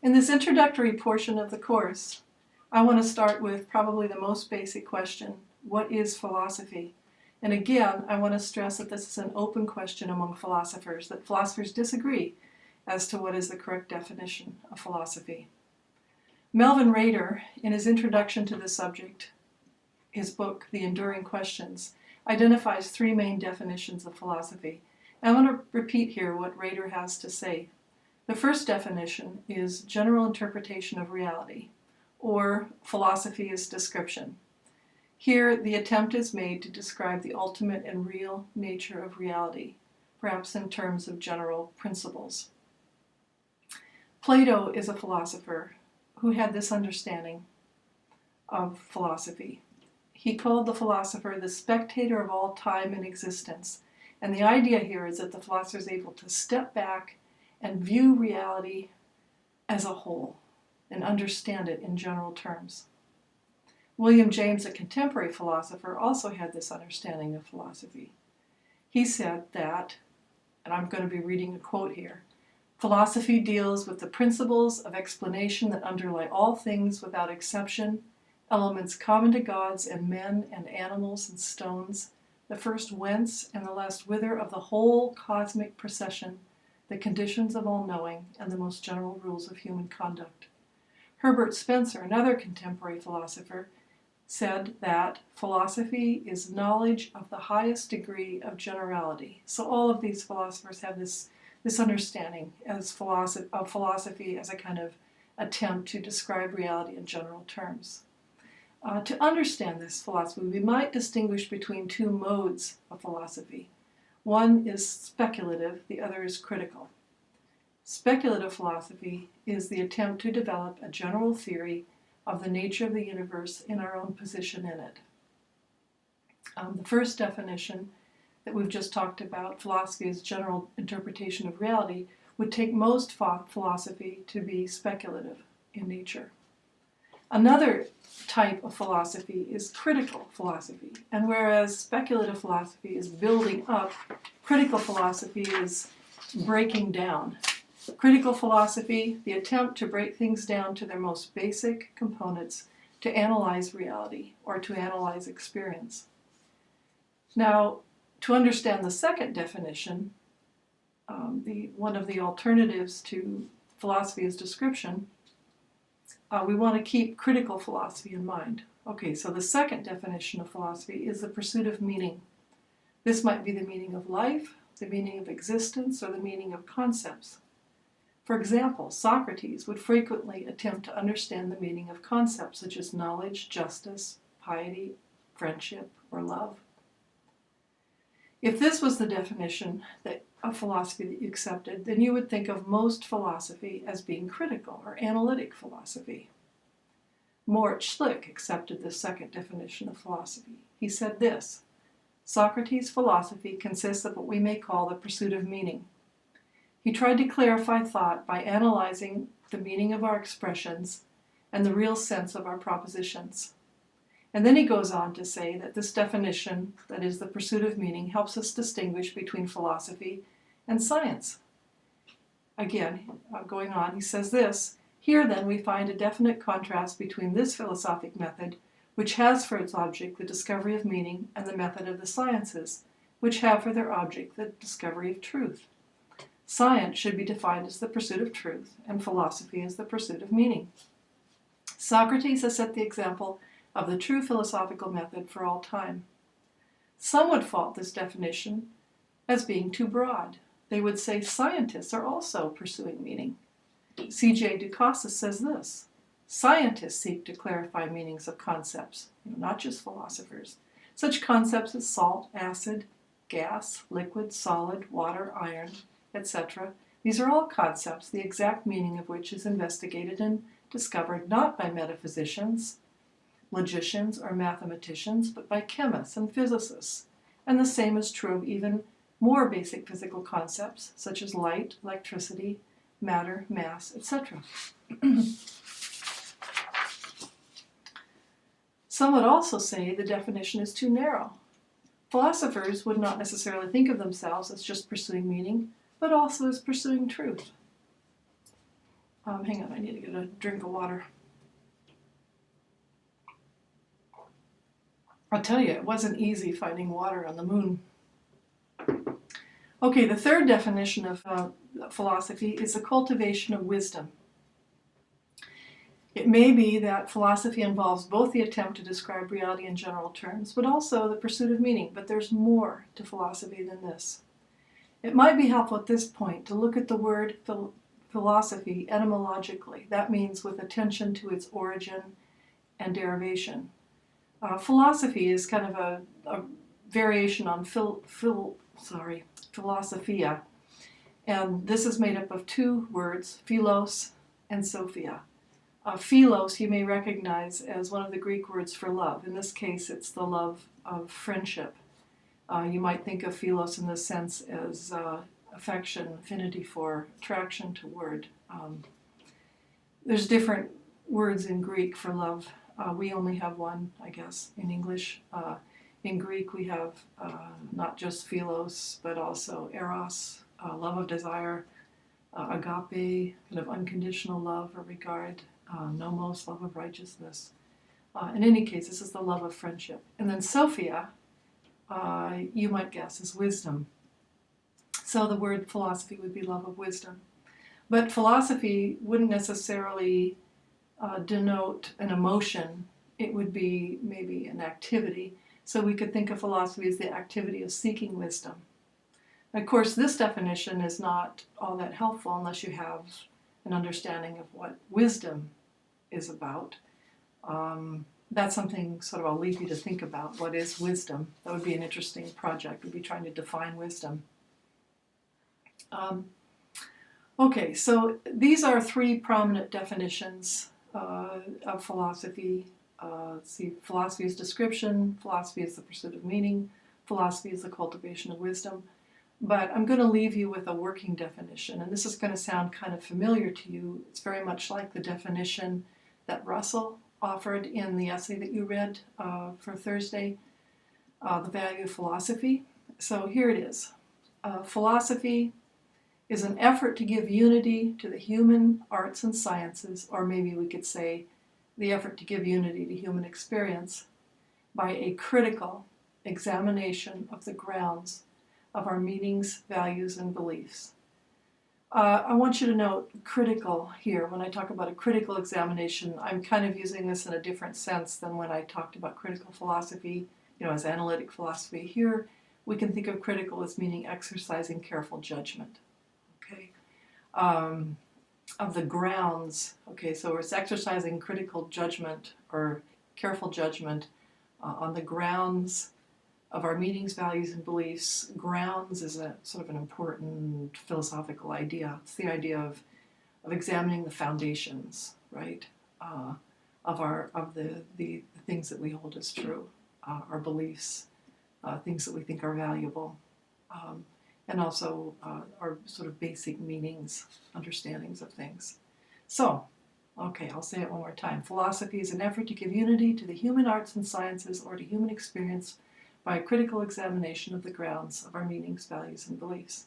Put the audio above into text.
In this introductory portion of the course, I want to start with probably the most basic question: what is philosophy? And again, I want to stress that this is an open question among philosophers, that philosophers disagree as to what is the correct definition of philosophy. Melvin Rader, in his introduction to the subject, his book, The Enduring Questions, identifies three main definitions of philosophy. And I want to repeat here what Rader has to say. The first definition is general interpretation of reality, or philosophy as description. Here, the attempt is made to describe the ultimate and real nature of reality, perhaps in terms of general principles. Plato is a philosopher who had this understanding of philosophy. He called the philosopher the spectator of all time and existence. And the idea here is that the philosopher is able to step back and view reality as a whole and understand it in general terms. William James, a contemporary philosopher, also had this understanding of philosophy. He said that, and I'm going to be reading a quote here, "Philosophy deals with the principles of explanation that underlie all things without exception, elements common to gods and men and animals and stones, the first whence and the last whither of the whole cosmic procession, the conditions of all knowing, and the most general rules of human conduct." Herbert Spencer, another contemporary philosopher, said that philosophy is knowledge of the highest degree of generality. So all of these philosophers have this understanding of philosophy as a kind of attempt to describe reality in general terms. To understand this philosophy, we might distinguish between two modes of philosophy. One is speculative, the other is critical. Speculative philosophy is the attempt to develop a general theory of the nature of the universe in our own position in it. The first definition that we've just talked about, philosophy as general interpretation of reality, would take most philosophy to be speculative in nature. Another type of philosophy is critical philosophy, and whereas speculative philosophy is building up, critical philosophy is breaking down. Critical philosophy, the attempt to break things down to their most basic components to analyze reality or to analyze experience. Now, to understand the second definition, one of the alternatives to philosophy as description, we want to keep critical philosophy in mind. Okay, so the second definition of philosophy is the pursuit of meaning. This might be the meaning of life, the meaning of existence, or the meaning of concepts. For example, Socrates would frequently attempt to understand the meaning of concepts such as knowledge, justice, piety, friendship, or love. If this was the definition of philosophy that you accepted, then you would think of most philosophy as being critical or analytic philosophy. Moritz Schlick accepted this second definition of philosophy. He said this: "Socrates' philosophy consists of what we may call the pursuit of meaning. He tried to clarify thought by analyzing the meaning of our expressions and the real sense of our propositions." And then he goes on to say that this definition, that is the pursuit of meaning, helps us distinguish between philosophy and science. Again, going on, he says this: "Here then we find a definite contrast between this philosophic method, which has for its object the discovery of meaning, and the method of the sciences, which have for their object the discovery of truth. Science should be defined as the pursuit of truth, and philosophy as the pursuit of meaning. Socrates has set the example of the true philosophical method for all time." Some would fault this definition as being too broad. They would say scientists are also pursuing meaning. C.J. Dukakis says this: "Scientists seek to clarify meanings of concepts, not just philosophers. Such concepts as salt, acid, gas, liquid, solid, water, iron, etc. These are all concepts, the exact meaning of which is investigated and discovered not by metaphysicians, logicians, or mathematicians, but by chemists and physicists. And the same is true of even more basic physical concepts, such as light, electricity, matter, mass, etc. Some would also say the definition is too narrow. Philosophers would not necessarily think of themselves as just pursuing meaning, but also as pursuing truth. Hang on, I need to get a drink of water. I'll tell you, it wasn't easy finding water on the moon. Okay, the third definition of philosophy is the cultivation of wisdom. It may be that philosophy involves both the attempt to describe reality in general terms, but also the pursuit of meaning. But there's more to philosophy than this. It might be helpful at this point to look at the word philosophy etymologically. That means with attention to its origin and derivation. Philosophy is kind of a variation on philosophia, and this is made up of two words, philos and sophia. Philos you may recognize as one of the Greek words for love. In this case, it's the love of friendship. You might think of philos in this sense as affection, affinity for, attraction toward. There's different words in Greek for love. We only have one, I guess, in English. In Greek, we have not just philos, but also eros, love of desire, agape, kind of unconditional love or regard, nomos, love of righteousness. In any case, this is the love of friendship. And then Sophia, you might guess, is wisdom. So the word philosophy would be love of wisdom. But philosophy wouldn't necessarily denote an emotion. It would be maybe an activity. So we could think of philosophy as the activity of seeking wisdom. Of course, this definition is not all that helpful unless you have an understanding of what wisdom is about. That's something sort of I'll leave you to think about. What is wisdom? That would be an interesting project. We'd be trying to define wisdom. Okay, so these are three prominent definitions of philosophy. Philosophy is description, philosophy is the pursuit of meaning, philosophy is the cultivation of wisdom. But I'm going to leave you with a working definition, and this is going to sound kind of familiar to you. It's very much like the definition that Russell offered in the essay that you read for Thursday, The Value of Philosophy. So here it is. Philosophy is an effort to give unity to the human arts and sciences, or maybe we could say the effort to give unity to human experience by a critical examination of the grounds of our meanings, values, and beliefs. I want you to note critical here. When I talk about a critical examination, I'm kind of using this in a different sense than when I talked about critical philosophy, as analytic philosophy. Here, we can think of critical as meaning exercising careful judgment, okay? Of the grounds, okay, so it's exercising critical judgment or careful judgment on the grounds of our meanings, values, and beliefs. Grounds is a sort of an important philosophical idea. It's the idea of examining the foundations, right, of the things that we hold as true, our beliefs, things that we think are valuable, and also our sort of basic meanings, understandings of things. So, okay, I'll say it one more time. Philosophy is an effort to give unity to the human arts and sciences or to human experience by a critical examination of the grounds of our meanings, values, and beliefs.